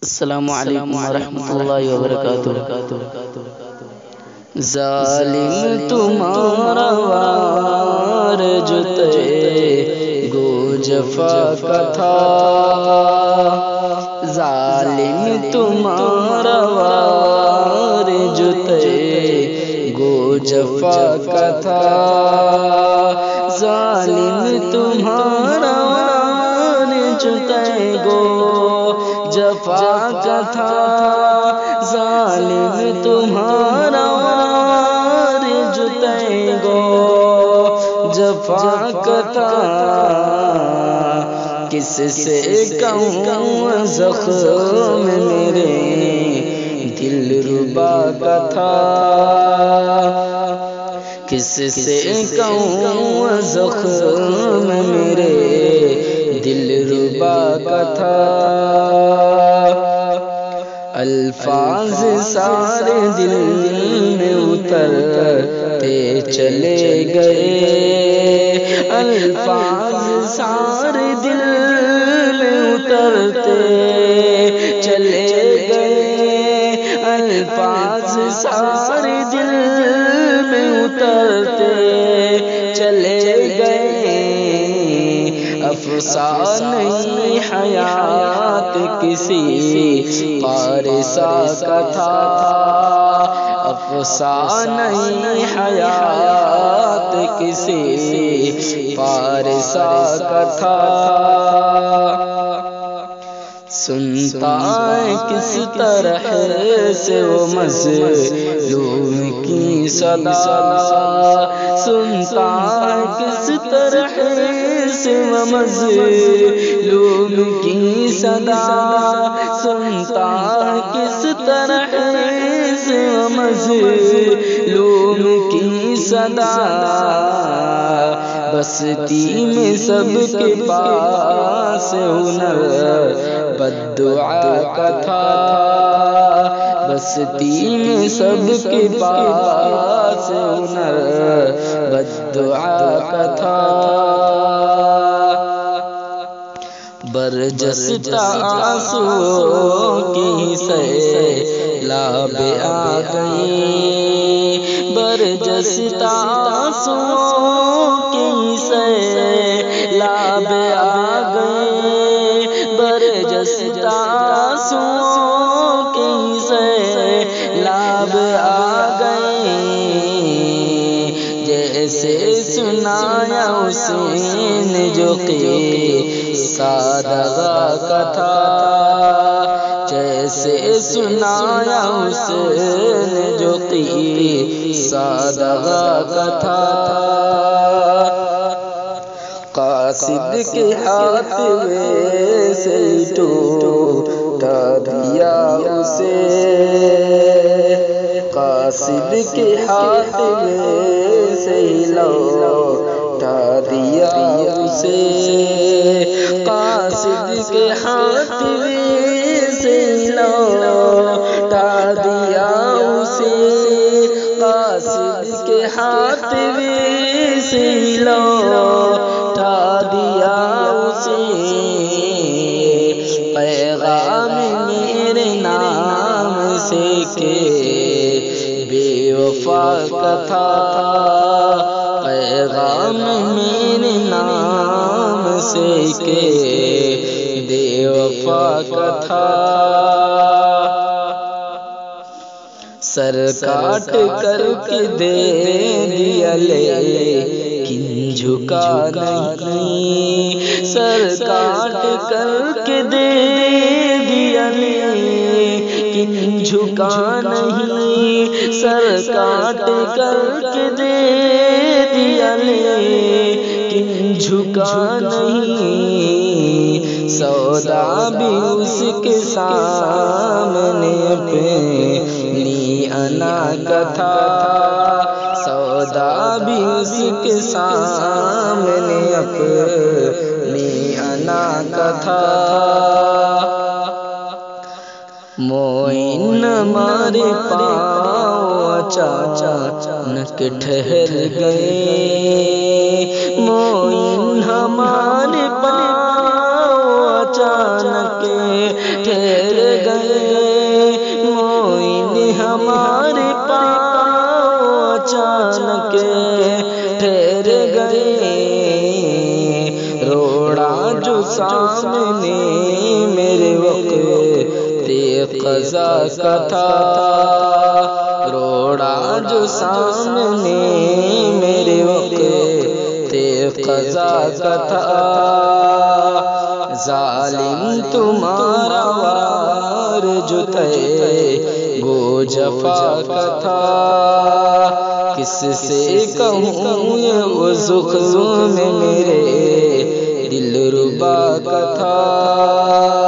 السلام علیکم ورحمۃ اللہ وبرکاتہ۔ ظالم تمہارا وار جتے گو جفا کا تھا، ظالم تمہارا وار جتے گو جفا کا تھا، ظالم تمہارا وار جتے گو جفا کا تھا، ظالم تمہارا وار جتے گو جفا کا تھا، کس سے کہوں زخم میرے دل ربا کا تھا، کس سے کہوں زخم میرے دل ربا کا تھا، الفاظ سارے دل میں اترتے چلے گئے، الفاظ سارے دل میں اترتے چلے گئے، الفاظ سارے دل میں اترتے چلے گئے، افسانہ حیات کسی پارسا کا تھا، افسانہ حیات کسی پارسا کا تھا، سنتا ہے کس طرح سے وہ مظلوم کی صدا، سنتا ہے کس طرح سے وہ مظلوم کی صدا، سنتا ہے کس طرح سے وہ مظلوم کی صدا، بستی میں سب کے پاس ہنر بددعا کا تھا، بستی میں سب کے پاس ہنر بددعا کا تھا، برجستہ آنسوؤں کی سیلاب آ گئی، برجستہ آنسوؤں کی سیلاب آ گئی، برجستہ آنسوؤں کی سیلاب آ گئی، جیسے سنایا اس نے جو سادغا کا تھا، جیسے سنایا اس نے جو سادغا کا تھا، قاصد کے ہاتھ میں سے ٹوٹا دیا اسے، قاصد کے ہاتھ میں سے لوٹا دیا اسے، قاصد کے ہاتھ میں سے لوٹا دیا اسے، قاصد کے ہاتھ میں سے لوٹا دیا اسے، پیغام میرے نام سے کہ بے وفا کا تھا، پیغام میرے نام سے کہ بے وفا کا تھا، سر کاٹ کر کے دے دیا لیکن جھکا نہیں، سر کاٹ کر کے دے دیا لیکن جھکا نہیں، سر کاٹ کر کے دے دیا لیکن جھکا نہیں، سودا بھی اس کے سامنے اپنی انا کا تھا، سودا بھی اس کے سامنے اپنی انا کا تھا، موئن ہمارے پاؤں اچانک ٹھہر گئے، موئن ہمارے پاؤں اچانک ٹھہر گئے، ہمارے پاؤں اچانک ٹھہر گئے، روڑا جو سامنے میرے وقت قضا کا تھا، روڑا جو سامنے میرے وقت قضا کا تھا، ظالم تمہارا وار جو تھے وہ جفا کا تھا، کس سے کہوں یہ وضو میں میرے دل ربا کا تھا۔